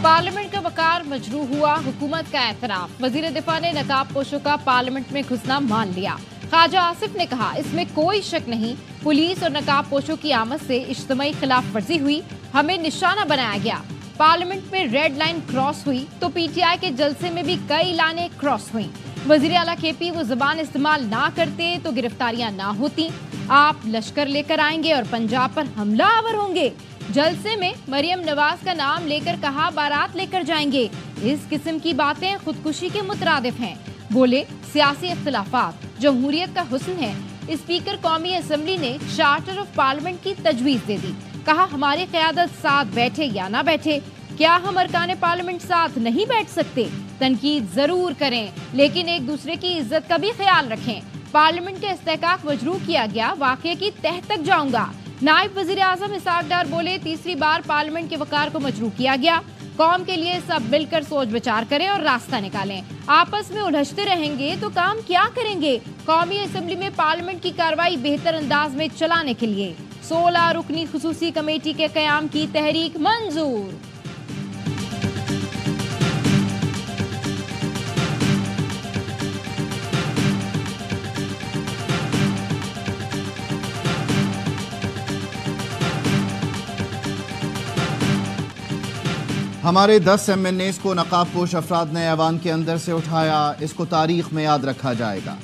Parliament का वकार मजरूह हुआ, हुकूमत का एतराफ। वजीर दिफा ने नकाब पोशों का पार्लियामेंट में घुसना मान लिया। ख्वाजा आसिफ ने कहा, इसमें कोई शक नहीं, पुलिस और नकाब पोशों की आमद से इज्तिमाई खिलाफ वर्जी हुई, हमें निशाना बनाया गया। पार्लियामेंट में रेड लाइन क्रॉस हुई तो पीटीआई के जलसे में भी कई लाइनें क्रॉस हुई। वजीर आला केपी वो जबान इस्तेमाल ना करते तो गिरफ्तारियां ना होती। आप लश्कर लेकर आएंगे और पंजाब पर हमला आवर होंगे। जलसे में मरियम नवाज का नाम लेकर कहा बारात लेकर जाएंगे। इस किस्म की बातें खुदकुशी के मुतरादिफ हैं। बोले, सियासी इख्तिलाफात जमहूरियत का हुस्न है। स्पीकर कौमी असम्बली ने चार्टर ऑफ पार्लियामेंट की तजवीज दे दी। कहा, हमारी क़यादत साथ बैठे या ना बैठे, क्या हम अरकान पार्लियामेंट साथ नहीं बैठ सकते? तनकीद जरूर करें, लेकिन एक दूसरे की इज्जत का भी ख्याल रखें। पार्लियामेंट का इस्तेहकाक मजरूह किया गया, वाक़े की तह तक जाऊंगा। नायब वजीर आजम इसहाक डार बोले, तीसरी बार पार्लियामेंट के वकार को मजरूह किया गया। कौम के लिए सब मिलकर सोच विचार करें और रास्ता निकालें। आपस में उलझते रहेंगे तो काम क्या करेंगे? कौमी असम्बली में पार्लियामेंट की कार्रवाई बेहतर अंदाज में चलाने के लिए 16 रुकनी खुसूसी कमेटी के क़याम की तहरीक मंजूर। हमारे 10 MNAs को नकाबपोश अफराद ने ऐवान के अंदर से उठाया, इसको तारीख में याद रखा जाएगा।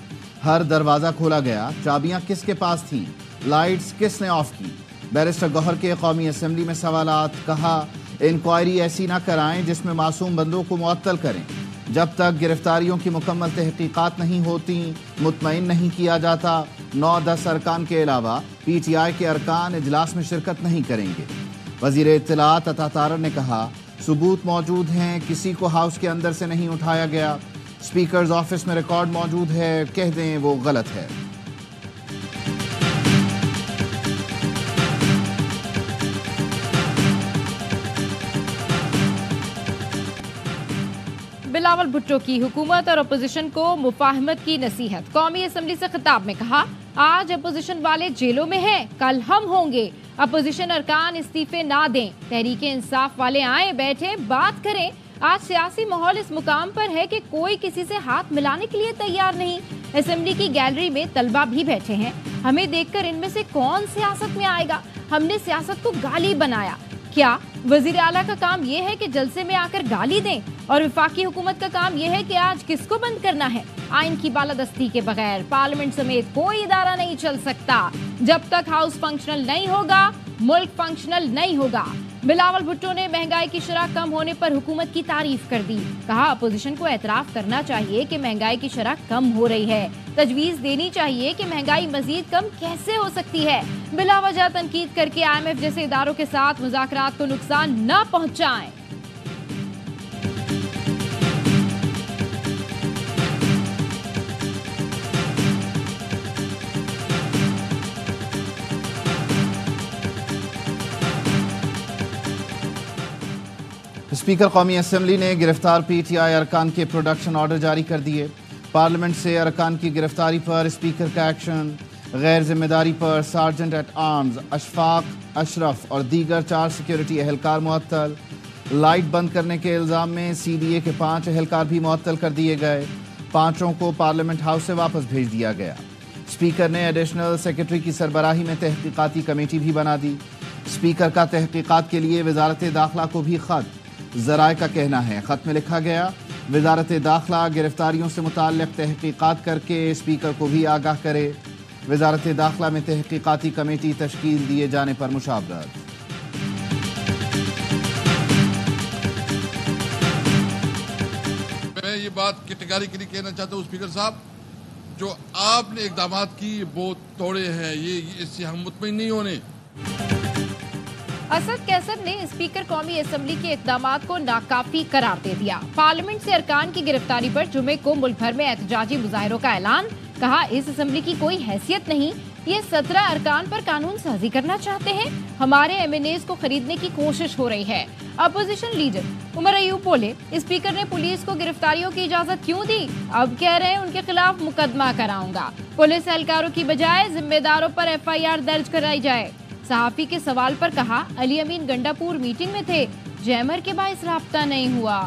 हर दरवाज़ा खोला गया, चाबियां किसके पास थीं, लाइट्स किसने ऑफ की। बैरिस्टर गौहर के कौमी असम्बली में सवालात। कहा, इंक्वायरी ऐसी ना कराएं जिसमें मासूम बंदों को मुअत्तल करें। जब तक गिरफ्तारियों की मुकम्मल तहकीकात नहीं होती, मुतमईन नहीं किया जाता। 9-10 अरकान के अलावा PTI के अरकान इजलास में शिरकत नहीं करेंगे। वजीर इत्तलात अता तारर ने कहा, सबूत मौजूद हैं, किसी को हाउस के अंदर से नहीं उठाया गया। स्पीकर्स ऑफिस में रिकॉर्ड मौजूद है, कह दें वो गलत है। बिलावल भुट्टो की हुकूमत और अपोजिशन को मुफाहमत की नसीहत। कौमी असम्बली से खिताब में कहा, आज अपोजिशन वाले जेलों में हैं, कल हम होंगे। अपोजिशन अरकान इस्तीफे ना दें, तहरीक इंसाफ वाले आए, बैठे, बात करें। आज सियासी माहौल इस मुकाम पर है कि कोई किसी से हाथ मिलाने के लिए तैयार नहीं। असेंबली की गैलरी में तलबा भी बैठे हैं। हमें देखकर इनमें से कौन सियासत में आएगा? हमने सियासत को गाली बनाया। क्या वजीर आला का काम यह है कि जलसे में आकर गाली दें? और वफाकी हुकूमत का काम यह है कि आज किसको बंद करना है? आइन की बालादस्ती के बगैर पार्लियामेंट समेत कोई इदारा नहीं चल सकता। जब तक हाउस फंक्शनल नहीं होगा, मुल्क फंक्शनल नहीं होगा। बिलावल भुट्टो ने महंगाई की शरह कम होने पर हुकूमत की तारीफ कर दी। कहा, अपोजिशन को एतराफ करना चाहिए कि महंगाई की शरह कम हो रही है। तजवीज देनी चाहिए कि महंगाई मजीद कम कैसे हो सकती है। बिला वजह तनकीद करके IMF जैसे इदारों के साथ मुज़ाकरात को नुकसान न पहुंचाएं। स्पीकर कौमी असम्बली ने गिरफ्तार PTI अरकान के प्रोडक्शन ऑर्डर जारी कर दिए। पार्लियामेंट से अरकान की गिरफ्तारी पर स्पीकर का एक्शन। गैर जिम्मेदारी पर sergeant at arms Ashfaq Ashraf और दीगर 4 सिक्योरिटी एहलकार मुअत्तल। लाइट बंद करने के इल्ज़ाम में CDA के 5 एहलकार भी मुअत्तल कर दिए गए। 5 को पार्लियामेंट हाउस से वापस भेज दिया गया। स्पीकर ने एडिशनल सेक्रेटरी की सरबराही में तहकीकाती कमेटी भी बना दी। स्पीकर का तहकीकात के लिए वजारत दाखिला को भी खत। ज़राए का कहना है, खत में लिखा गया, वजारत दाखिला गिरफ्तारियों से मुताल्लिक़ तहकीकात करके स्पीकर को भी आगाह करे। वजारत दाखिला में तहकीकाती कमेटी तश्कील दिए जाने पर मुशावरत। मैं ये बात कैटेगरिकली कहना चाहता हूँ स्पीकर साहब, जो आपने इक़दाम की वो तोड़े हैं, ये इससे हम मुतमईन नहीं होने। असद कैसर ने स्पीकर कौमी असम्बली के इक़दामात को नाकाफी करार दे दिया। पार्लियामेंट से अरकान की गिरफ्तारी पर जुमे को मुल्क भर में एहतजाजी मुजाहिरों का ऐलान। कहा, इस असम्बली की कोई हैसियत नहीं, ये 17 अरकान पर कानून साजी करना चाहते हैं। हमारे MNAs को खरीदने की कोशिश हो रही है। अपोजिशन लीडर उमर अयूब बोले, स्पीकर ने पुलिस को गिरफ्तारियों की इजाजत क्यों दी? अब कह रहे हैं उनके खिलाफ मुकदमा कराऊंगा। पुलिस एहलकारों की बजाय जिम्मेदारों पर FIR दर्ज कराई जाए। सहाफी के सवाल पर कहा, अली अमीन गंडापुर मीटिंग में थे, जैमर के बाइस राब्ता नहीं हुआ।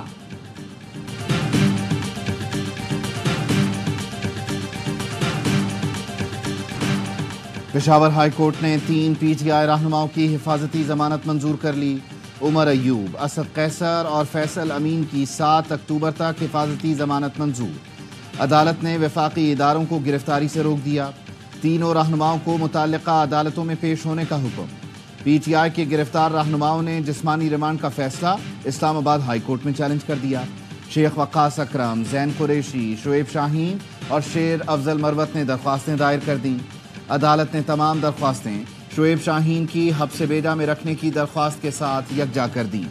पेशावर हाई कोर्ट ने 3 पीटीआई रहनुमाओं की हिफाजती जमानत मंजूर कर ली। उमर अयूब, असद कैसर और फैसल अमीन की 7 अक्टूबर तक हिफाजती जमानत मंजूर। अदालत ने वफाकी इदारों को गिरफ्तारी से रोक दिया। तीनों रहनुमाओं को मुतल्लिका अदालतों में पेश होने का हुक्म। पीटीआई के गिरफ्तार रहनुमाओं ने जिस्मानी रिमांड का फैसला इस्लामाबाद हाई कोर्ट में चैलेंज कर दिया। शेख वक्कास अकरम, जैन कुरैशी, शुएब शाहीन और शेर अफजल मरवत ने दरख्वास्तें दायर कर दी। अदालत ने तमाम दरख्वास्तें शुएब शाहीन की हब्स बेजा में रखने की दरख्वास्त के साथ यकजा कर दी।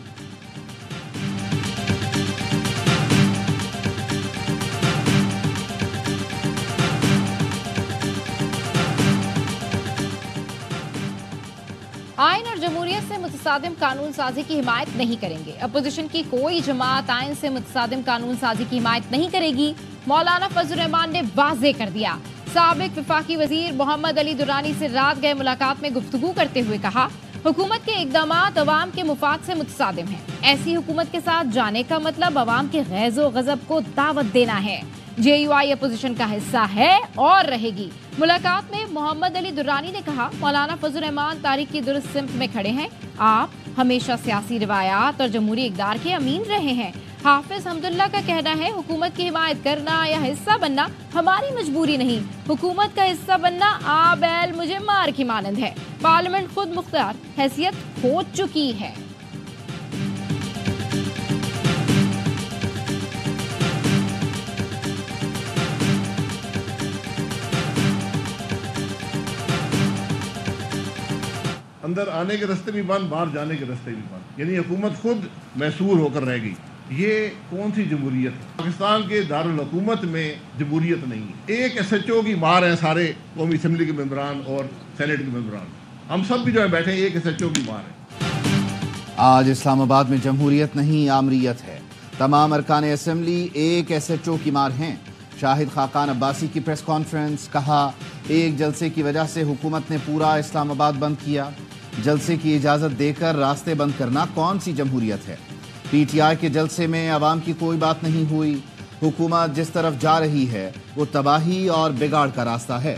आइन और जमहूरियत से मुतसादिम कानून साजी की हिमायत नहीं करेंगे। अपोजिशन की कोई जमात आइन से मुतसादिम कानून साजी की हिमायत नहीं करेगी। मौलाना फजल रहमान ने वाज़ेह कर दिया। साबिक वफाकी वजीर मोहम्मद अली दुरानी से रात गए मुलाकात में गुफ्तगू करते हुए कहा, हुकूमत के इक़दामात अवाम के मुफाद से मुतसादिम हैं। ऐसी हुकूमत के साथ जाने का मतलब अवाम के गैज़ो गज़ब को दावत देना है। JUI अपोजिशन का हिस्सा है और रहेगी। मुलाकात में मोहम्मद अली दुरानी ने कहा, मौलाना फजल रहमान तारीख की दुरुस्त सिमत में खड़े हैं। आप हमेशा सियासी रिवायात और जमहूरी इक़दार के अमीन रहे हैं। हाफिज हमदुल्ला का कहना है, हुकूमत की हिमायत करना या हिस्सा बनना हमारी मजबूरी नहीं, हुकूमत का हिस्सा बनना आ बैल मुझे मार की मानंद है। पार्लियामेंट खुद मुख्तार हैसियत खो चुकी है। अंदर आने के रास्ते भी बंद, बाहर जाने के रास्ते भी बंद, यानी हुकूमत खुद मैसूर होकर रह गई। ये कौन सी जमहूरियत है? पाकिस्तान के दारुल हुकूमत में जमहूरियत नहीं है। एक SHO की मार है सारे कौमी असम्बली के मेंबरान और सेनेट के मेंबरान। हम सब भी जो है बैठे हैं, एक SHO की मार है। आज इस्लामाबाद में जमहूरियत नहीं आमरीयत है। तमाम अरकान असम्बली एक SHO की मार हैं। शाहिद खाकान अब्बासी की प्रेस कॉन्फ्रेंस, कहा एक जलसे की वजह से हुकूमत ने पूरा इस्लामाबाद बंद किया। जलसे की इजाज़त देकर रास्ते बंद करना कौन सी जमहूरियत है? PTI के जलसे में अवाम की कोई बात नहीं हुई। हुकूमत जिस तरफ जा रही है वो तबाही और बिगाड़ का रास्ता है।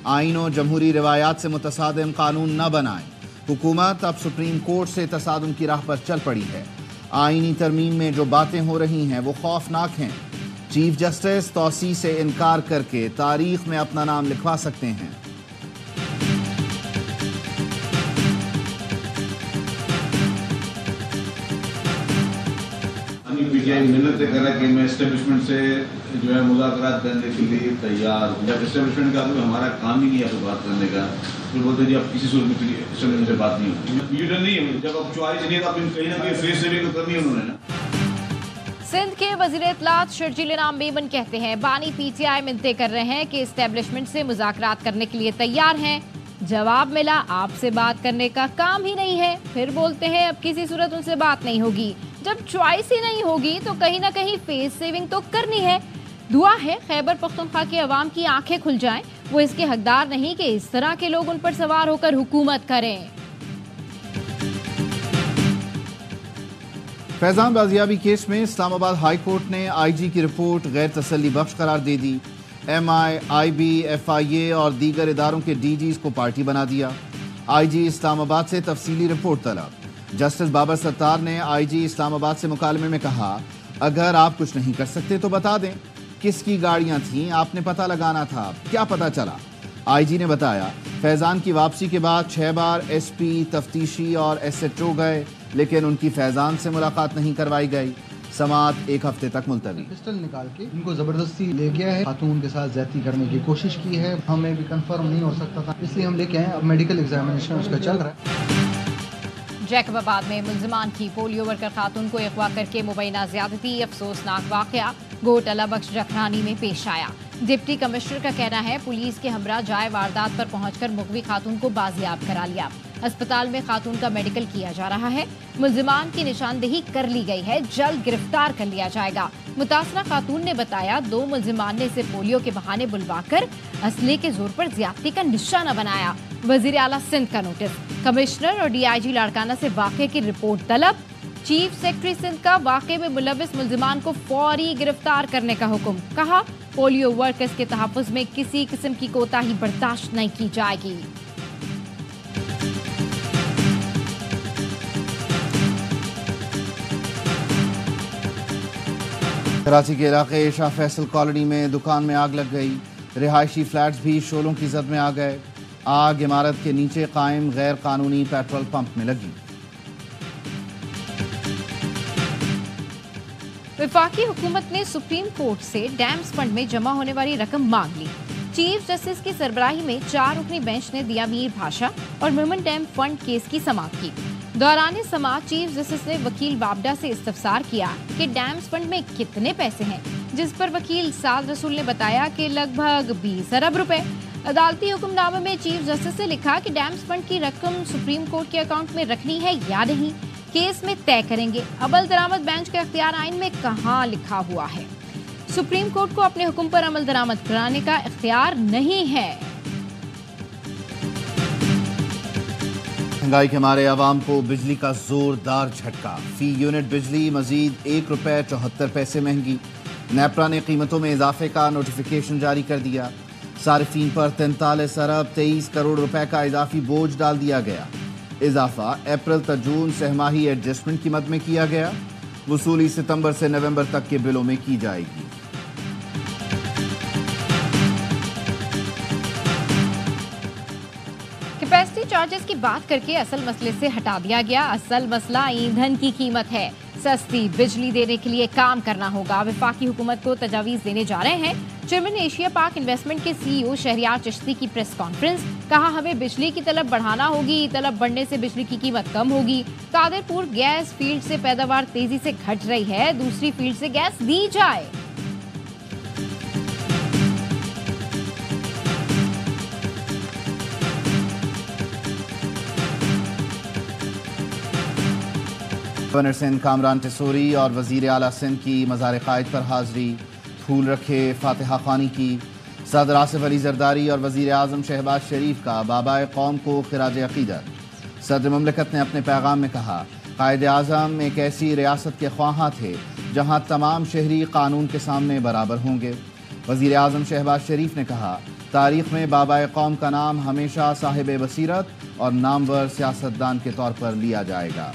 आइन और जमहूरी रिवायात से मुतसादिम कानून न बनाएं। हुकूमत अब सुप्रीम कोर्ट से तसादुम की राह पर चल पड़ी है। आइनी तरमीम में जो बातें हो रही हैं वो खौफनाक हैं। चीफ जस्टिस तौसी से इनकार करके तारीख में अपना नाम लिखवा सकते हैं। PTI मिन्नत कर रहा है कि मैं एस्टेब्लिशमेंट से जो है मुज़ाकरात करने के लिए तैयार हूँ। जब एस्टेब्लिशमेंट का तो हमारा काम ही नहीं है आपसे बात करने का, फिर बोलते जी आप किसी सूरत में एस्टेब्लिशमेंट से बात नहीं होती। यूटर नहीं है, जब आप चॉइस नहीं है तो आप कहीं ना कहीं फेस सेविंग तो करनी है उन्होंने ना। सिंध के वज़ीर इत्तलात शर्जील इनाम मेमन कहते हैं, बानी PTI मिन्नतें कर रहे हैं कि एस्टेब्लिशमेंट से मुज़ाकरात करने के लिए तैयार हैं। जवाब मिला आपसे बात करने का काम ही नहीं है। फिर बोलते हैं अब किसी सूरत उनसे बात नहीं होगी। जब चॉइस ही नहीं होगी तो कहीं ना कहीं फेस सेविंग तो करनी है। दुआ है खैबर पख्तूनख्वा की आवाम की आंखें खुल जाएं। वो इसके हकदार नहीं कि इस तरह के लोग उन पर सवार होकर हुकूमत करें। फैजान बाजियाबी केस में इस्लामाबाद हाई कोर्ट ने IG की रिपोर्ट गैर तसल्ली बख्श करार दे दी। MI, IB, FIA और दीगर इदारों के DGs को पार्टी बना दिया। IG इस्लामाबाद से तफसीली रिपोर्ट तलब। जस्टिस बाबर सत्तार ने IG इस्लामाबाद से मुकालमे में कहा, अगर आप कुछ नहीं कर सकते तो बता दें किसकी गाड़ियां थीं, आपने पता लगाना था, क्या पता चला? IG ने बताया, फैजान की वापसी के बाद 6 बार SP, तफ्तीशी और SHO गए, लेकिन उनकी फैजान से मुलाकात नहीं करवाई गई। समाअत 1 हफ्ते तक मुलतवी। पिस्टल निकाल के इनको जबरदस्ती ले गया है, खातून के साथ ज्यादती करने की कोशिश की है। हमें भी कंफर्म नहीं हो सकता था, इसलिए हम लेके आए। अब मेडिकल एग्जामिनेशन उसका चल रहा है। जैकबाबाद में मुलजिमान की पोलियो वर्कर खातून को अगवा करके मुबैना ज्यादती अफसोसनाक वाकया गोट अलाबख्श जखरानी में पेश आया। डिप्टी कमिश्नर का कहना है, पुलिस के हमरा जाए वारदात पर पहुंचकर मुगवी खातून को बाजियाब करा लिया। अस्पताल में खातून का मेडिकल किया जा रहा है। मुलजिमान की निशानदेही कर ली गई है, जल्द गिरफ्तार कर लिया जाएगा। मुतासरा खातून ने बताया, 2 मुलजिमान ने इसे पोलियो के बहाने बुलवाकर असले के जोर पर ज्यादती का निशाना बनाया। वजीर आला सिंध का नोटिस, कमिश्नर और DIG लाड़काना से वाक़े की रिपोर्ट तलब। चीफ सेक्रेटरी सिंध का वाक़े में मुलविस मुल्जिमान को फौरी गिरफ्तार करने का हुक्म। कहा, पोलियो वर्कर्स के तहफ़्फ़ुज़ में किसी किस्म की कोताही बर्दाश्त नहीं की जाएगी। कराची के इलाके शाह फैसल कॉलोनी में दुकान में आग लग गई। रिहायशी फ्लैट्स भी शोलों की जद में आ गए। आग इमारत के नीचे कायम गैर कानूनी पेट्रोल पंप में लगी। वफाकी हुकूमत ने सुप्रीम कोर्ट से डैम्स फंड में जमा होने वाली रकम मांग ली। चीफ जस्टिस की सरबराही में 4 रुकनी बेंच ने दिया मीर भाषा और मोमिन डैम फंड केस की समाअत की। दौरान समाअत चीफ जस्टिस ने वकील बाबडा से इस्तफसार किया कि डैम्स फंड में कितने पैसे हैं, जिस पर वकील साद रसूल ने बताया कि लगभग 20 अरब रुपए। अदालती हुक्मनामे में चीफ जस्टिस ने लिखा कि डैम्स फंड की रकम सुप्रीम कोर्ट के अकाउंट में रखनी है या नहीं, केस में तय करेंगे। अमल दरामद बेंच के इख्तियार आइन में कहाँ लिखा हुआ है? सुप्रीम कोर्ट को अपने हुक्म पर अमल दरामद कराने का इख्तियार नहीं है। महंगाई के मारे आवाम को बिजली का जोरदार झटका। फी यूनिट बिजली मजीद ₹1.74 महंगी। नेपरा ने कीमतों में इजाफे का नोटिफिकेशन जारी कर दिया। सार्फिन पर 43 अरब 23 करोड़ रुपए का इजाफी बोझ डाल दिया गया। इजाफा अप्रैल तक जून सहमाही एडजस्टमेंट की मद में किया गया। वसूली सितंबर से नवंबर तक के बिलों में की जाएगी। कैपेसिटी चार्जेस की बात करके असल मसले से हटा दिया गया। असल मसला ईंधन की कीमत है। सस्ती बिजली देने के लिए काम करना होगा। वफाकी हुकूमत को तजावीज़ देने जा रहे हैं। चेयरमैन एशिया पाक इन्वेस्टमेंट के CEO शहरियार चिश्ती की प्रेस कॉन्फ्रेंस। कहा, हमें बिजली की तलब बढ़ाना होगी। तलब बढ़ने से बिजली की कीमत कम होगी। कादिरपुर गैस फील्ड से पैदावार तेजी से घट रही है, दूसरी फील्ड से गैस दी जाए। गवर्नर सिंध कामरान टिसोरी और वजीर आला सिंध की मज़ार क़ायद पर हाज़री। फूल रखे, फातिहा ख़्वानी की। सदर आसिफ अली ज़रदारी और वजीर आज़म शहबाज शरीफ का बाबाए कौम को खिराज अक़ीदत। सदर मुमलिकत ने अपने पैगाम में कहा, कायद आज़म एक ऐसी रियासत के ख्वाहां थे जहाँ तमाम शहरी कानून के सामने बराबर होंगे। वजीर आज़म शहबाज शरीफ ने कहा, तारीख़ में बाबाए कौम का नाम हमेशा साहिब बसीरत और नामवर सियासतदान के तौर पर लिया जाएगा।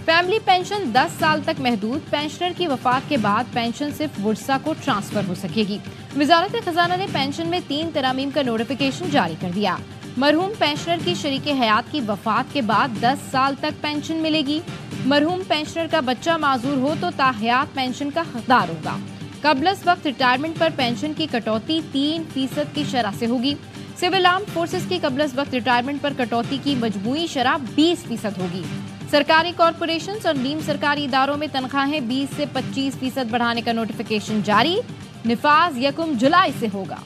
फैमिली पेंशन 10 साल तक महदूद। पेंशनर की वफात के बाद पेंशन सिर्फ वुरसा को ट्रांसफर हो सकेगी। वजारत खजाना ने पेंशन में 3 तरामीम का नोटिफिकेशन जारी कर दिया। मरहूम पेंशनर की शरीके हयात की वफात के बाद 10 साल तक पेंशन मिलेगी। मरहूम पेंशनर का बच्चा माजूर हो तो ताहयात पेंशन का हकदार होगा। कबलस वक्त रिटायरमेंट पर पेंशन की कटौती 3% की शरह से होगी। सिविल आर्म फोर्सेस की कबलस वक्त रिटायरमेंट पर कटौती की मजमूई शरह 20% होगी। सरकारी कॉरपोरेशंस और नीम सरकारी इदारों में तनख्वाहें 20 से 25% बढ़ाने का नोटिफिकेशन जारी। निफाज 1 जुलाई से होगा।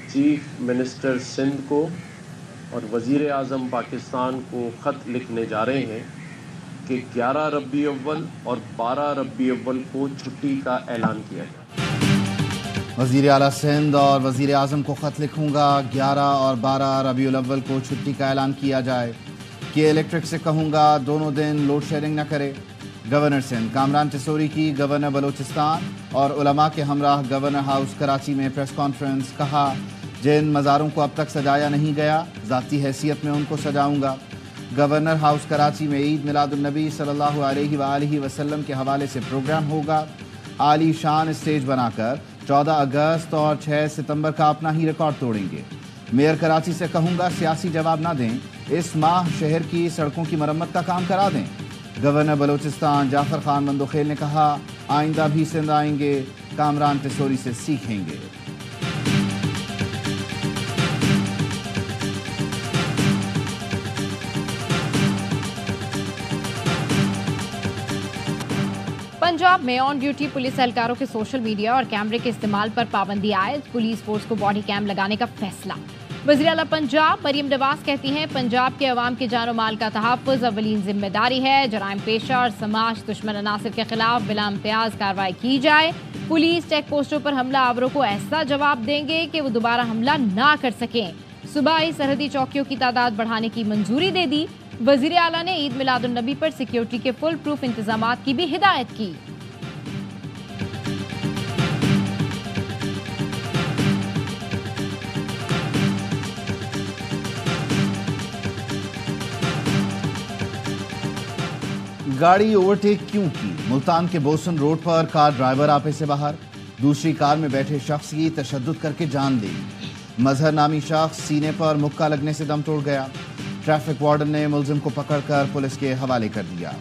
चीफ मिनिस्टर सिंध को और वजीर आज़म पाकिस्तान को ख़त लिखने जा रहे हैं कि 11 रबी अव्वल और 12 रबी अव्वल को छुट्टी का ऐलान किया जाए। वज़ीर आला सिंध और वज़ीर आज़म को ख़त लिखूँगा, 11 और 12 रबीउल अव्वल को छुट्टी का ऐलान किया जाए। कि इलेक्ट्रिक से कहूँगा दोनों दिन लोड शेडिंग न करे। गवर्नर सिंध कामरान टिसोरी की गवर्नर बलोचिस्तान और उलमा के हमराह गवर्नर हाउस कराची में प्रेस कॉन्फ्रेंस। कहा, जिन मज़ारों को अब तक सजाया नहीं गया, ज़ाती हैसियत में उनको सजाऊँगा। गवर्नर हाउस कराची में ईद मिलादुन्नबी सल्लल्लाहु अलैहि वसल्लम के हवाले से प्रोग्राम होगा। आली शान स्टेज बनाकर 14 अगस्त और 6 सितंबर का अपना ही रिकॉर्ड तोड़ेंगे। मेयर कराची से कहूँगा सियासी जवाब ना दें, इस माह शहर की सड़कों की मरम्मत का काम करा दें। गवर्नर बलोचिस्तान जाफर खान मंदोखेल ने कहा, आइंदा भी सिंध आएंगे, कामरान टिसोरी से सीखेंगे। पंजाब में ऑन ड्यूटी पुलिस एहलकारों के सोशल मीडिया और कैमरे के इस्तेमाल पर पाबंदी आयद। पुलिस फोर्स को बॉडी कैम लगाने का फैसला। वज़ीर आला पंजाब मरीम नवाज कहती हैं पंजाब के अवाम के जान और माल का तहफ़्फ़ुज़ अव्वलीन जिम्मेदारी है। जराइम पेशा और समाज दुश्मन अनासिर के खिलाफ बिला इम्तियाज़ कार्रवाई की जाए। पुलिस चेक पोस्टों पर हमला आवरों को ऐसा जवाब देंगे कि वो दोबारा हमला ना कर सकें। सूबाई सरहदी चौकियों की तादाद बढ़ाने की मंजूरी दे दी। वज़ीर आला ने ईद मिलादुन नबी पर सिक्योरिटी के फुल प्रूफ इंतजामात की भी हिदायत की। गाड़ी ओवरटेक क्यों की? मुल्तान के बोसन रोड पर कार ड्राइवर आपे से बाहर, दूसरी कार में बैठे शख्स की तशद्दुद करके जान ली। मजहर नामी शख्स सीने पर मुक्का लगने से दम तोड़ गया। ट्रैफिक वार्डन ने मुलजिम को पकड़कर पुलिस के हवाले कर दिया।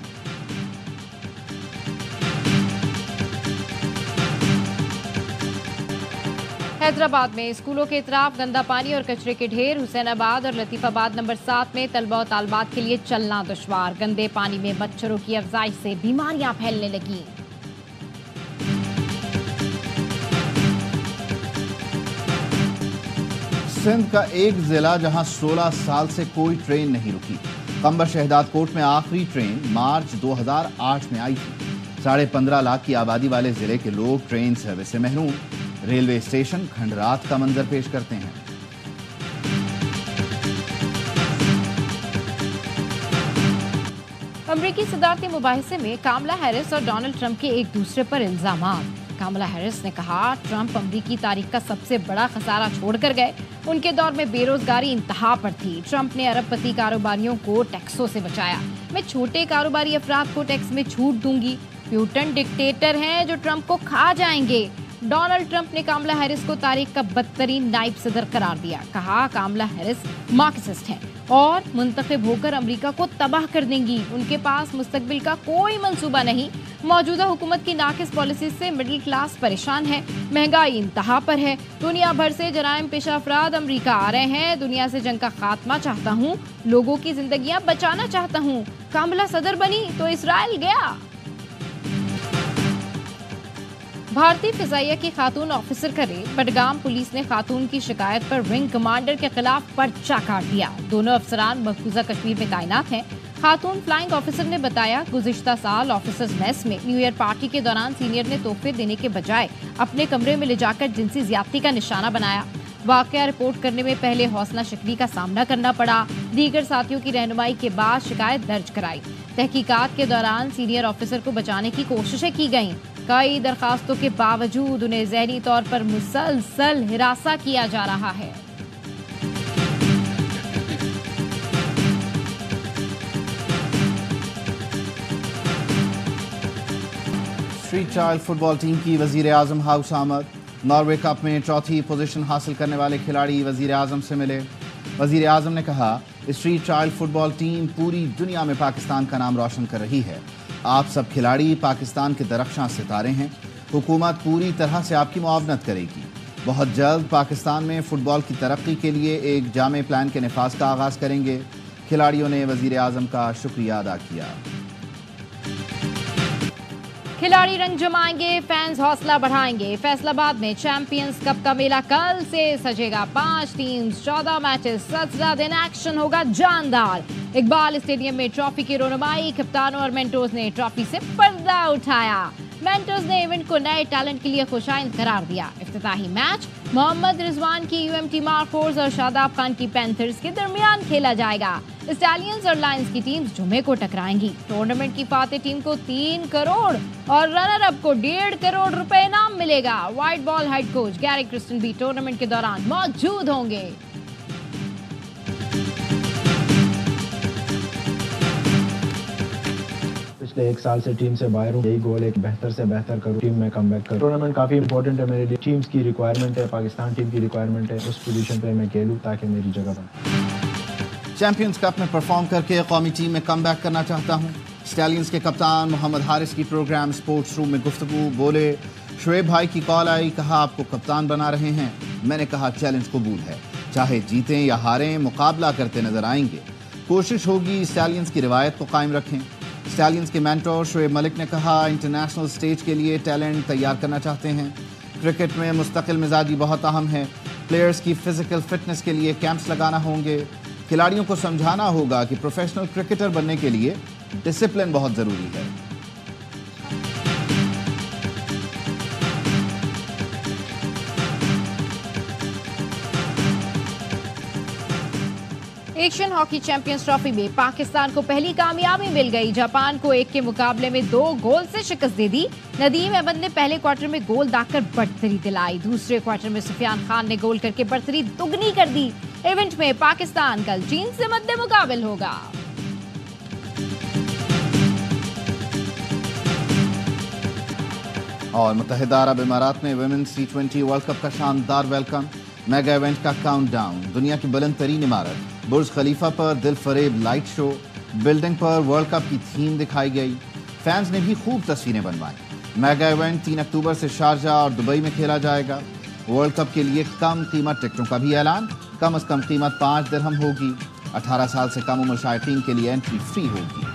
हैदराबाद में स्कूलों के इतराफ गंदा पानी और कचरे के ढेर। हुसैनाबाद और लतीफाबाद नंबर 7 में तलबा और तालबात के लिए चलना दुश्वार। गंदे पानी में मच्छरों की अफजाइश से बीमारियां फैलने लगी। सिंध का एक जिला जहां 16 साल से कोई ट्रेन नहीं रुकी। कंबर शहदाद कोट में आखिरी ट्रेन मार्च 2008 में आई थी। 15.5 लाख की आबादी वाले जिले के लोग ट्रेन सर्विस से महरूम। रेलवे स्टेशन खंडरात का मंजर पेश करते हैं। अमरीकी सदारती मुबाहिसे में कामला हैरिस और डोनाल्ड ट्रंप के एक दूसरे पर इल्जामात। कामला हैरिस ने कहा ट्रंप अमरीकी तारीख का सबसे बड़ा खसारा छोड़कर गए। उनके दौर में बेरोजगारी इंतहा पर थी। ट्रंप ने अरबपति कारोबारियों को टैक्सों से बचाया। मैं छोटे कारोबारी अफराद को टैक्स में छूट दूंगी। प्यूटन डिक्टेटर हैं जो ट्रंप को खा जाएंगे। डोनाल्ड ट्रंप ने कामला हैरिस को तारीख का बदतरीन नाइब सदर करार दिया। कहा कामला हैरिस मार्क्सिस्ट हैं और मुंतखब होकर अमेरिका को तबाह कर देंगी। उनके पास मुस्तकबिल का कोई मंसूबा नहीं। मौजूदा हुकूमत की नाकिस पॉलिसी से मिडिल क्लास परेशान है। महंगाई इंतहा पर है। दुनिया भर से जराइम पेशा अफराद अमेरिका आ रहे हैं। दुनिया से जंग का खात्मा चाहता हूँ। लोगों की जिंदगियां बचाना चाहता हूँ। कामला सदर बनी तो इसराइल गया। भारतीय फिजाइया की खातून ऑफिसर का रेप। बडगाम पुलिस ने खातून की शिकायत पर विंग कमांडर के खिलाफ पर्चा काट दिया। दोनों अफसरान महफूजा कश्मीर में तैनात हैं। खातून फ्लाइंग ऑफिसर ने बताया गुज़िश्ता साल ऑफिसर्स मेस में न्यू ईयर पार्टी के दौरान सीनियर ने तोहफे देने के बजाय अपने कमरे में ले जाकर जिनसी ज्यादती का निशाना बनाया। वाकया रिपोर्ट करने में पहले हौसला शिकवी का सामना करना पड़ा। दीगर साथियों की रहनुमाई के बाद शिकायत दर्ज कराई। तहकीकात के दौरान सीनियर ऑफिसर को बचाने की कोशिशें की गईं। कई दरखास्तों के बावजूद उन्हें ज़हनी तौर पर मुसलसल हिरासा किया जा रहा है। स्ट्रीट चाइल्ड फुटबॉल टीम की वजीर आजम हाउस आमद। नॉर्वे कप में चौथी पोजीशन हासिल करने वाले खिलाड़ी वजीर आजम से मिले। वजीर आजम ने कहा स्ट्रीट चाइल्ड फुटबॉल टीम पूरी दुनिया में पाकिस्तान का नाम रोशन कर रही है। आप सब खिलाड़ी पाकिस्तान के दरख्शां सितारे हैं। हुकूमत पूरी तरह से आपकी मुआवनत करेगी। बहुत जल्द पाकिस्तान में फुटबॉल की तरक्की के लिए एक जामे प्लान के नफाज का आगाज़ करेंगे। खिलाड़ियों ने वजीर आजम का शुक्रिया अदा किया। खिलाड़ी रंग जमाएंगे, फैंस हौसला बढ़ाएंगे। फैसलाबाद में चैंपियंस कप का मेला कल से सजेगा। 5 टीम्स, 14 मैचेस, 17 दिन एक्शन होगा जानदार। इकबाल स्टेडियम में ट्रॉफी की रोनुमाई। कप्तानों और मेंटोर्स ने ट्रॉफी से पर्दा उठाया। मेंटर्स ने इवेंट को नए टैलेंट के लिए खुशाइंद करार दिया। इफ्तिताही मैच मोहम्मद रिजवान की यूएमटी मार्कोर्स और शादाब खान की पैंथर्स के दरमियान खेला जाएगा। स्टैलियंस और लायंस की टीम्स जुमे को टकराएंगी। टूर्नामेंट की फातेह टीम को 3 करोड़ और रनर अप को 1.5 करोड़ रुपए इनाम मिलेगा। White ball head coach Gary Kristen भी टूर्नामेंट के दौरान मौजूद होंगे। पिछले 1 साल से टीम से बाहर हूँ। यही गोल है बेहतर से बेहतर करूँ, टीम में कमबैक करूँ। टूर्नामेंट काफी इंपॉर्टेंट है मेरे लिए। टीम्स की रिक्वायरमेंट है, पाकिस्तान टीम की रिक्वायरमेंट है। उस पोजीशन पे मैं खेलूँ ताकि मेरी जगह बने। चैंपियंस कप में परफॉर्म करके कौमी टीम में कमबैक करना चाहता हूँ। स्टैलियंस के कप्तान मोहम्मद हारिस की प्रोग्राम स्पोर्ट्स रूम में गुफ्तगू। बोले शुएब भाई की कॉल आई, कहा आपको कप्तान बना रहे हैं। मैंने कहा चैलेंज कबूल है, चाहे जीतें या हारें मुकाबला करते नजर आएंगे। कोशिश होगी स्टैलियंस की रिवायत को कायम रखें। स्टैलियंस के मेंटोर शुएब मलिक ने कहा इंटरनेशनल स्टेज के लिए टैलेंट तैयार करना चाहते हैं। क्रिकेट में मुस्तकिल मिजाजी बहुत अहम है। پلیئرز کی فزیکل فٹنس کے لیے کیمپس لگانا ہوں گے. کھلاڑیوں کو سمجھانا ہوگا کہ پروفیشنل کرکٹر بننے کے لیے ڈسپلن بہت ضروری ہے. ایشین ہاکی چیمپئنز ٹرافی میں پاکستان کو پہلی کامیابی مل گئی. جاپان کو 1 کے مقابلے میں 2 گول سے شکست دے دی. ندیم احمد نے پہلے کوارٹر میں گول داغ کر برتری دلائی. دوسرے کوارٹر میں سفیان خان نے گول کر کے برتری دگنی کر دی. ایونٹ میں پاکستان کل چین سے مد مقابل ہوگا. اور متحدہ عرب امارات میں ویمنز T20 ورلڈ کپ کا شاندار ویلکم. میگا ایونٹ کا کاؤنٹ ڈاؤن. دنیا کی بلند ترین عمارت برج خلیفہ پر دل فریب لائٹ شو. بلڈنگ پر ورلڈ کپ کی تھیم دکھائی گئی. فینز نے بھی خوب تصویریں بنوائیں. میگا ایونٹ 3 اکتوبر سے شارجہ اور دبئی میں کھیلا جائے گا. ورلڈ کپ کے لیے کم قیمت ٹکٹوں کا بھی اعلان. کم از کم قیمت 5 درہم ہوگی. 18 سال سے کم عمر شائقین کے لیے انٹری فری ہوگی.